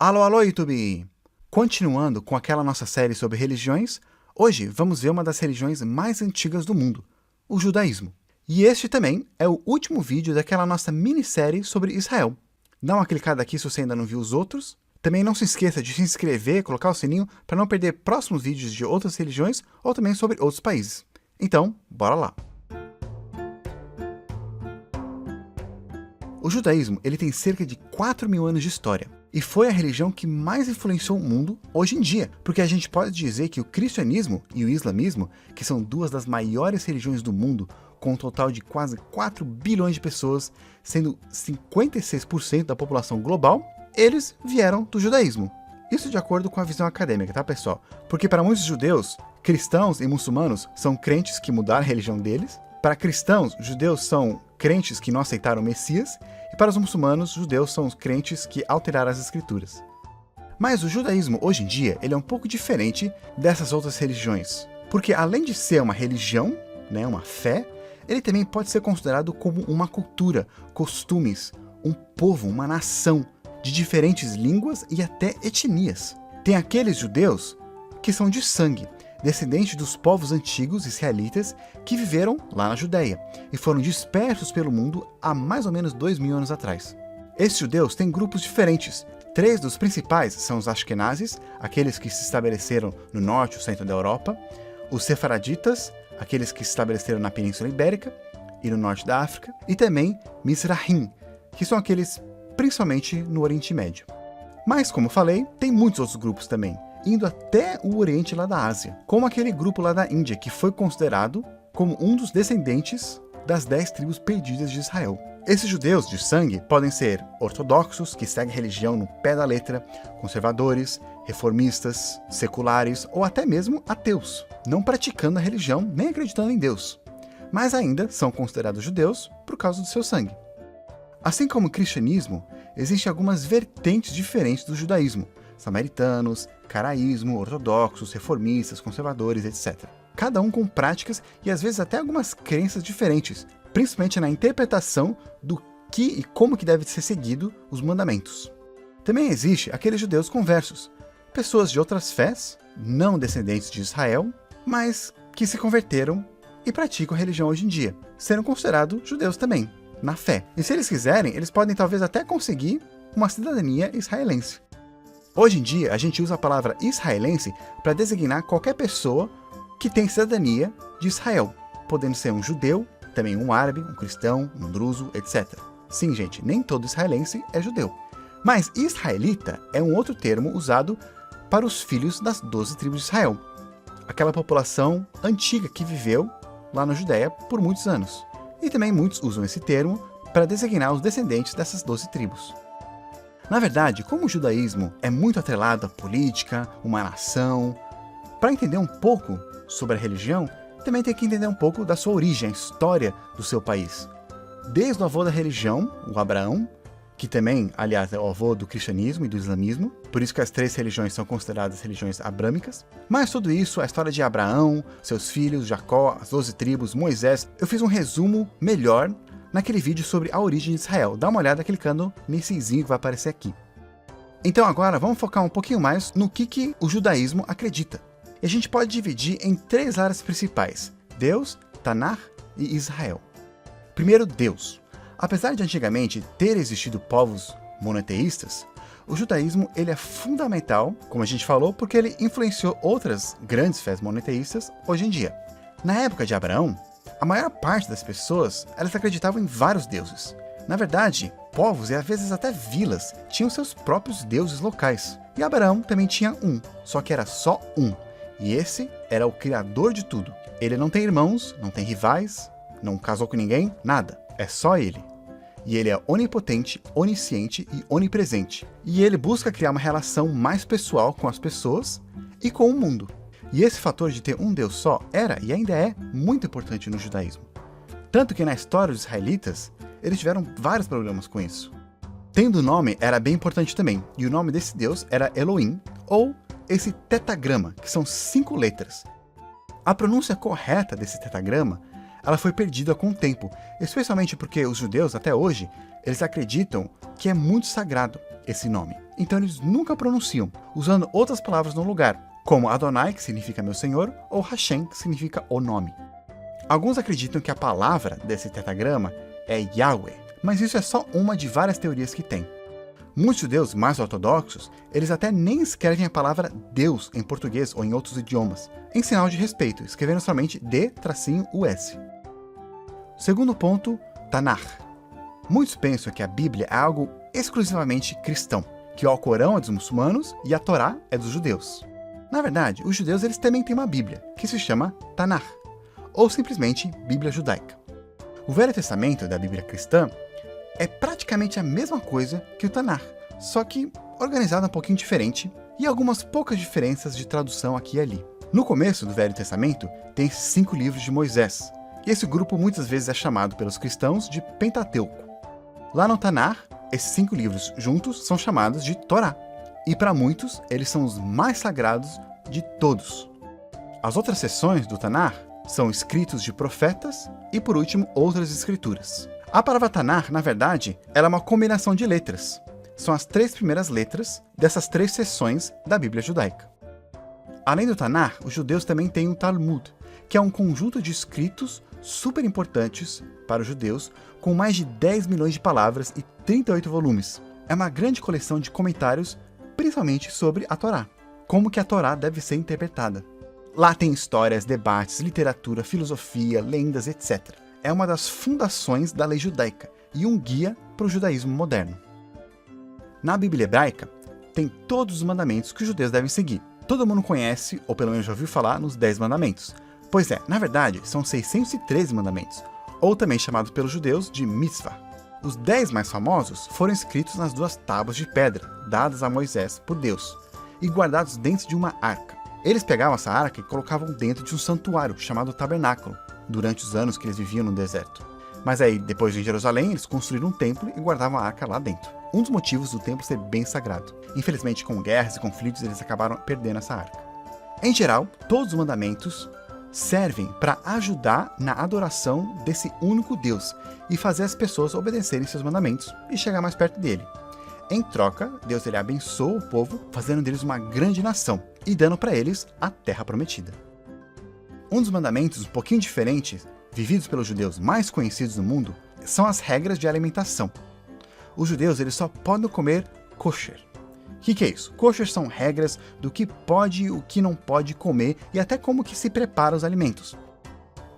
Alô, alô, YouTube! Continuando com aquela nossa série sobre religiões, hoje vamos ver uma das religiões mais antigas do mundo, o judaísmo. E este também é o último vídeo daquela nossa minissérie sobre Israel. Dá uma clicada aqui se você ainda não viu os outros. Também não se esqueça de se inscrever, colocar o sininho para não perder próximos vídeos de outras religiões ou também sobre outros países. Então, bora lá! O judaísmo ele tem cerca de 4.000 anos de história e foi a religião que mais influenciou o mundo hoje em dia, porque a gente pode dizer que o cristianismo e o islamismo, que são duas das maiores religiões do mundo, com um total de quase 4 bilhões de pessoas, sendo 56% da população global, eles vieram do judaísmo. Isso de acordo com a visão acadêmica, tá, pessoal? Porque para muitos judeus, cristãos e muçulmanos são crentes que mudaram a religião deles. Para cristãos, judeus são crentes que não aceitaram o Messias, e para os muçulmanos, judeus são os crentes que alteraram as escrituras. Mas o judaísmo, hoje em dia, ele é um pouco diferente dessas outras religiões, porque além de ser uma religião, uma fé, ele também pode ser considerado como uma cultura, costumes, um povo, uma nação, de diferentes línguas e até etnias. Tem aqueles judeus que são de sangue, descendentes dos povos antigos israelitas que viveram lá na Judéia e foram dispersos pelo mundo há mais ou menos 2.000 anos atrás. Esses judeus têm grupos diferentes. 3 dos principais são os Ashkenazes, aqueles que se estabeleceram no norte e centro da Europa, os Sefaraditas, aqueles que se estabeleceram na Península Ibérica e no norte da África, e também Mizrahim, que são aqueles principalmente no Oriente Médio. Mas, como falei, tem muitos outros grupos também, indo até o Oriente lá da Ásia, como aquele grupo lá da Índia, que foi considerado como um dos descendentes das 10 tribos perdidas de Israel. Esses judeus de sangue podem ser ortodoxos, que seguem a religião no pé da letra, conservadores, reformistas, seculares ou até mesmo ateus, não praticando a religião nem acreditando em Deus, mas ainda são considerados judeus por causa do seu sangue. Assim como o cristianismo, existem algumas vertentes diferentes do judaísmo, samaritanos, caraísmo, ortodoxos, reformistas, conservadores, etc. Cada um com práticas e às vezes até algumas crenças diferentes, principalmente na interpretação do que e como que deve ser seguido os mandamentos. Também existe aqueles judeus conversos, pessoas de outras fés, não descendentes de Israel, mas que se converteram e praticam a religião hoje em dia, sendo considerados judeus também, na fé. E se eles quiserem, eles podem talvez até conseguir uma cidadania israelense. Hoje em dia, a gente usa a palavra israelense para designar qualquer pessoa que tem cidadania de Israel, podendo ser um judeu, também um árabe, um cristão, um druso, etc. Sim, gente, nem todo israelense é judeu. Mas israelita é um outro termo usado para os filhos das 12 tribos de Israel, aquela população antiga que viveu lá na Judéia por muitos anos. E também muitos usam esse termo para designar os descendentes dessas 12 tribos. Na verdade, como o judaísmo é muito atrelado à política, uma nação, para entender um pouco sobre a religião, também tem que entender um pouco da sua origem, a história do seu país. Desde o avô da religião, o Abraão, que também, aliás, é o avô do cristianismo e do islamismo, por isso que as 3 religiões são consideradas religiões abrâmicas. Mas tudo isso, a história de Abraão, seus filhos, Jacó, as 12 tribos, Moisés, eu fiz um resumo melhor naquele vídeo sobre a origem de Israel. Dá uma olhada clicando nesse izinho que vai aparecer aqui. Então agora vamos focar um pouquinho mais no que o judaísmo acredita. E a gente pode dividir em 3 áreas principais: Deus, Tanakh e Israel. Primeiro, Deus. Apesar de antigamente ter existido povos monoteístas, o judaísmo ele é fundamental, como a gente falou, porque ele influenciou outras grandes fés monoteístas hoje em dia. Na época de Abraão, a maior parte das pessoas elas acreditavam em vários deuses. Na verdade, povos e às vezes até vilas tinham seus próprios deuses locais. E Abraão também tinha um, só que era só um. E esse era o criador de tudo. Ele não tem irmãos, não tem rivais, não casou com ninguém, nada. É só ele. E ele é onipotente, onisciente e onipresente. E ele busca criar uma relação mais pessoal com as pessoas e com o mundo. E esse fator de ter um Deus só era e ainda é muito importante no judaísmo. Tanto que na história dos israelitas, eles tiveram vários problemas com isso. Tendo nome era bem importante também, e o nome desse Deus era Elohim, ou esse tetagrama, que são 5 letras. A pronúncia correta desse tetagrama, ela foi perdida com o tempo, especialmente porque os judeus, até hoje, eles acreditam que é muito sagrado. esse nome. Então eles nunca pronunciam, usando outras palavras no lugar, como Adonai, que significa meu Senhor, ou Hashem, que significa o nome. Alguns acreditam que a palavra desse tetragrama é Yahweh, mas isso é só uma de várias teorias que tem. Muitos judeus mais ortodoxos, eles até nem escrevem a palavra Deus em português ou em outros idiomas, em sinal de respeito, escrevendo somente D-US. Segundo ponto, Tanakh. Muitos pensam que a Bíblia é algo exclusivamente cristão, que o Alcorão é dos muçulmanos e a Torá é dos judeus. Na verdade, os judeus eles também têm uma Bíblia, que se chama Tanakh, ou simplesmente Bíblia Judaica. O Velho Testamento da Bíblia cristã é praticamente a mesma coisa que o Tanakh, só que organizado um pouquinho diferente e algumas poucas diferenças de tradução aqui e ali. No começo do Velho Testamento tem esses 5 livros de Moisés, e esse grupo muitas vezes é chamado pelos cristãos de Pentateuco. Lá no Tanakh, esses 5 livros juntos são chamados de Torá, e para muitos eles são os mais sagrados de todos. As outras seções do Tanakh são escritos de profetas e, por último, outras escrituras. A palavra Tanakh, na verdade, ela é uma combinação de letras. São as 3 primeiras letras dessas 3 seções da Bíblia judaica. Além do Tanakh, os judeus também têm o Talmud, que é um conjunto de escritos super importantes para os judeus, com mais de 10 milhões de palavras e 38 volumes. É uma grande coleção de comentários, principalmente sobre a Torá, como que a Torá deve ser interpretada. Lá tem histórias, debates, literatura, filosofia, lendas, etc. É uma das fundações da lei judaica e um guia para o judaísmo moderno. Na Bíblia hebraica, tem todos os mandamentos que os judeus devem seguir. Todo mundo conhece, ou pelo menos já ouviu falar, nos 10 mandamentos. Pois é, na verdade, são 613 mandamentos, ou também chamados pelos judeus de mitzvah. Os 10 mais famosos foram escritos nas 2 tábuas de pedra, dadas a Moisés por Deus, e guardados dentro de uma arca. Eles pegavam essa arca e colocavam dentro de um santuário, chamado tabernáculo, durante os anos que eles viviam no deserto. Mas aí, depois em Jerusalém, eles construíram um templo e guardavam a arca lá dentro. Um dos motivos do templo ser bem sagrado. Infelizmente, com guerras e conflitos, eles acabaram perdendo essa arca. Em geral, todos os mandamentos servem para ajudar na adoração desse único Deus e fazer as pessoas obedecerem seus mandamentos e chegar mais perto dele. Em troca, Deus ele abençoa o povo, fazendo deles uma grande nação e dando para eles a terra prometida. Um dos mandamentos um pouquinho diferentes, vividos pelos judeus mais conhecidos no mundo, são as regras de alimentação. Os judeus eles só podem comer kosher. O que é isso? Kosher são regras do que pode e o que não pode comer e até como que se prepara os alimentos.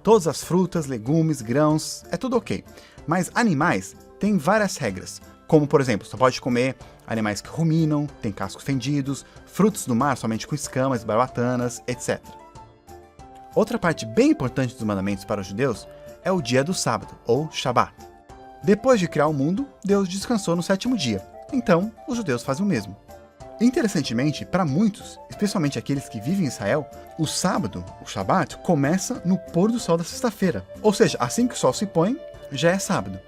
Todas as frutas, legumes, grãos, é tudo ok. Mas animais têm várias regras, como por exemplo, só pode comer animais que ruminam, têm cascos fendidos, frutos do mar somente com escamas, barbatanas, etc. Outra parte bem importante dos mandamentos para os judeus é o dia do sábado, ou Shabat. Depois de criar o mundo, Deus descansou no 7º dia, então os judeus fazem o mesmo. Interessantemente, para muitos, especialmente aqueles que vivem em Israel, o sábado, o Shabat, começa no pôr do sol da sexta-feira, ou seja, assim que o sol se põe, já é sábado.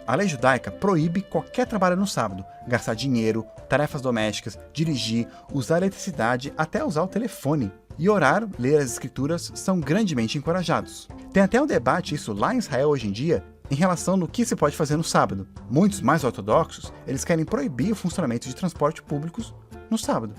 A lei judaica proíbe qualquer trabalho no sábado, gastar dinheiro, tarefas domésticas, dirigir, usar eletricidade, até usar o telefone. E orar, ler as escrituras são grandemente encorajados. Tem até um debate isso lá em Israel hoje em dia, em relação no que se pode fazer no sábado. Muitos mais ortodoxos, eles querem proibir o funcionamento de transporte públicos no sábado.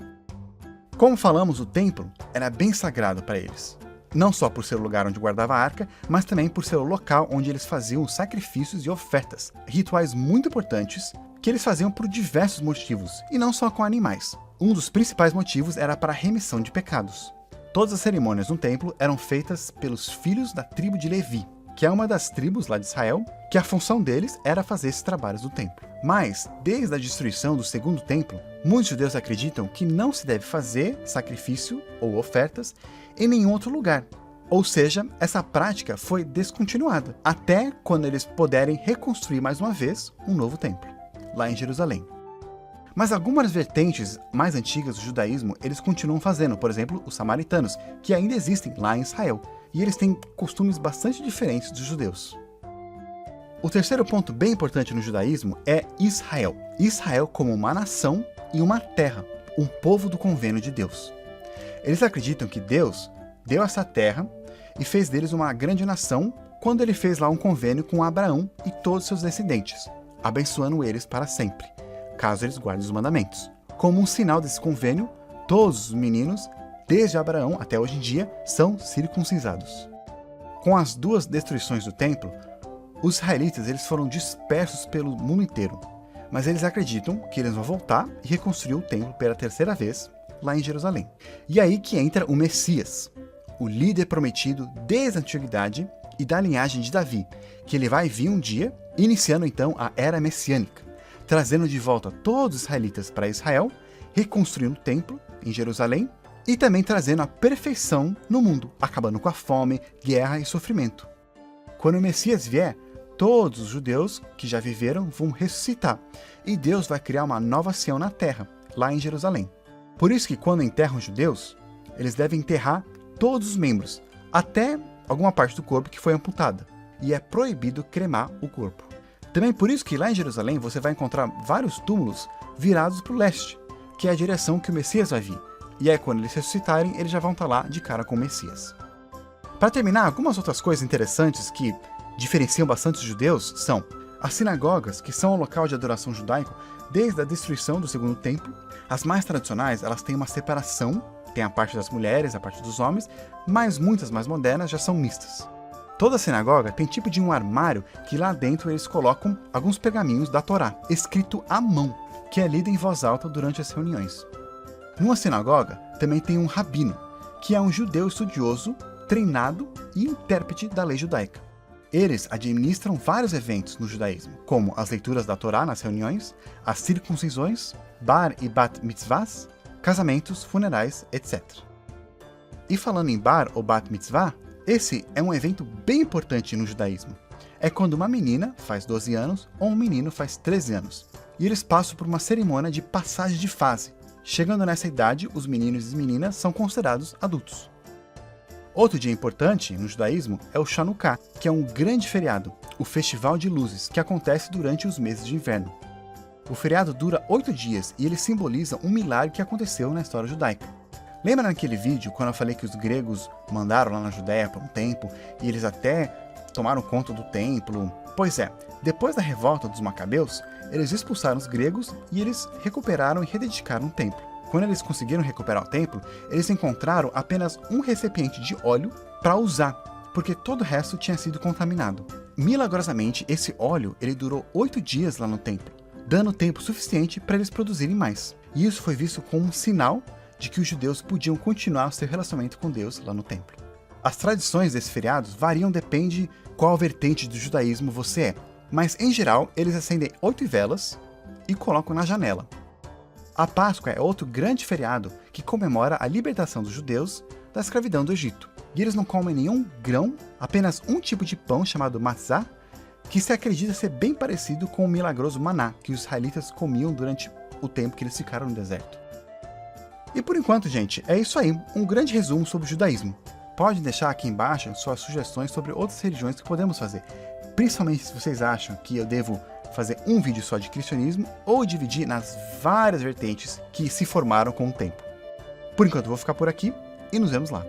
Como falamos, o templo era bem sagrado para eles. Não só por ser o lugar onde guardava a arca, mas também por ser o local onde eles faziam os sacrifícios e ofertas, rituais muito importantes que eles faziam por diversos motivos, e não só com animais. Um dos principais motivos era para a remissão de pecados. Todas as cerimônias no templo eram feitas pelos filhos da tribo de Levi, que é uma das tribos lá de Israel, que a função deles era fazer esses trabalhos do templo. Mas, desde a destruição do 2º templo, muitos judeus acreditam que não se deve fazer sacrifício ou ofertas em nenhum outro lugar. Ou seja, essa prática foi descontinuada, até quando eles puderem reconstruir mais uma vez um novo templo, lá em Jerusalém. Mas algumas vertentes mais antigas do judaísmo eles continuam fazendo, por exemplo, os samaritanos, que ainda existem lá em Israel, e eles têm costumes bastante diferentes dos judeus. O terceiro ponto bem importante no judaísmo é Israel. Israel como uma nação e uma terra, um povo do convênio de Deus. Eles acreditam que Deus deu essa terra e fez deles uma grande nação quando ele fez lá um convênio com Abraão e todos seus descendentes, abençoando eles para sempre. caso eles guardem os mandamentos. Como um sinal desse convênio, todos os meninos, desde Abraão até hoje em dia, são circuncisados. Com as 2 destruições do templo, os israelitas eles foram dispersos pelo mundo inteiro, mas eles acreditam que eles vão voltar e reconstruir o templo pela 3ª vez lá em Jerusalém. E aí que entra o Messias, o líder prometido desde a antiguidade e da linhagem de Davi, que ele vai vir um dia, iniciando então a era messiânica, trazendo de volta todos os israelitas para Israel, reconstruindo o templo em Jerusalém e também trazendo a perfeição no mundo, acabando com a fome, guerra e sofrimento. Quando o Messias vier, todos os judeus que já viveram vão ressuscitar e Deus vai criar uma nova Sião na terra, lá em Jerusalém. Por isso que quando enterram os judeus, eles devem enterrar todos os membros, até alguma parte do corpo que foi amputada, e é proibido cremar o corpo. Também por isso que lá em Jerusalém você vai encontrar vários túmulos virados para o leste, que é a direção que o Messias vai vir. E aí quando eles ressuscitarem, eles já vão estar lá de cara com o Messias. Para terminar, algumas outras coisas interessantes que diferenciam bastante os judeus são as sinagogas, que são o local de adoração judaico desde a destruição do segundo templo. As mais tradicionais, elas têm uma separação, tem a parte das mulheres, a parte dos homens, mas muitas mais modernas já são mistas. Toda sinagoga tem tipo de um armário que lá dentro eles colocam alguns pergaminhos da Torá, escrito à mão, que é lido em voz alta durante as reuniões. Numa sinagoga também tem um rabino, que é um judeu estudioso, treinado e intérprete da lei judaica. Eles administram vários eventos no judaísmo, como as leituras da Torá nas reuniões, as circuncisões, bar e bat mitzvahs, casamentos, funerais, etc. E falando em bar ou bat mitzvah, esse é um evento bem importante no judaísmo. É quando uma menina faz 12 anos ou um menino faz 13 anos. E eles passam por uma cerimônia de passagem de fase. Chegando nessa idade, os meninos e as meninas são considerados adultos. Outro dia importante no judaísmo é o Chanukah, que é um grande feriado, o festival de luzes, que acontece durante os meses de inverno. O feriado dura 8 dias e ele simboliza um milagre que aconteceu na história judaica. Lembra naquele vídeo quando eu falei que os gregos mandaram lá na Judéia por um tempo e eles até tomaram conta do templo? Pois é, depois da revolta dos Macabeus, eles expulsaram os gregos e eles recuperaram e rededicaram o templo. Quando eles conseguiram recuperar o templo, eles encontraram apenas um recipiente de óleo para usar, porque todo o resto tinha sido contaminado. Milagrosamente, esse óleo ele durou 8 dias lá no templo, dando tempo suficiente para eles produzirem mais. E isso foi visto como um sinal de que os judeus podiam continuar o seu relacionamento com Deus lá no templo. As tradições desses feriados variam, depende qual vertente do judaísmo você é, mas em geral eles acendem 8 velas e colocam na janela. A Páscoa é outro grande feriado que comemora a libertação dos judeus da escravidão do Egito. E eles não comem nenhum grão, apenas um tipo de pão chamado matzah, que se acredita ser bem parecido com o milagroso maná que os israelitas comiam durante o tempo que eles ficaram no deserto. E por enquanto, gente, é isso aí, um grande resumo sobre o judaísmo. Pode deixar aqui embaixo suas sugestões sobre outras religiões que podemos fazer, principalmente se vocês acham que eu devo fazer um vídeo só de cristianismo ou dividir nas várias vertentes que se formaram com o tempo. Por enquanto eu vou ficar por aqui e nos vemos lá.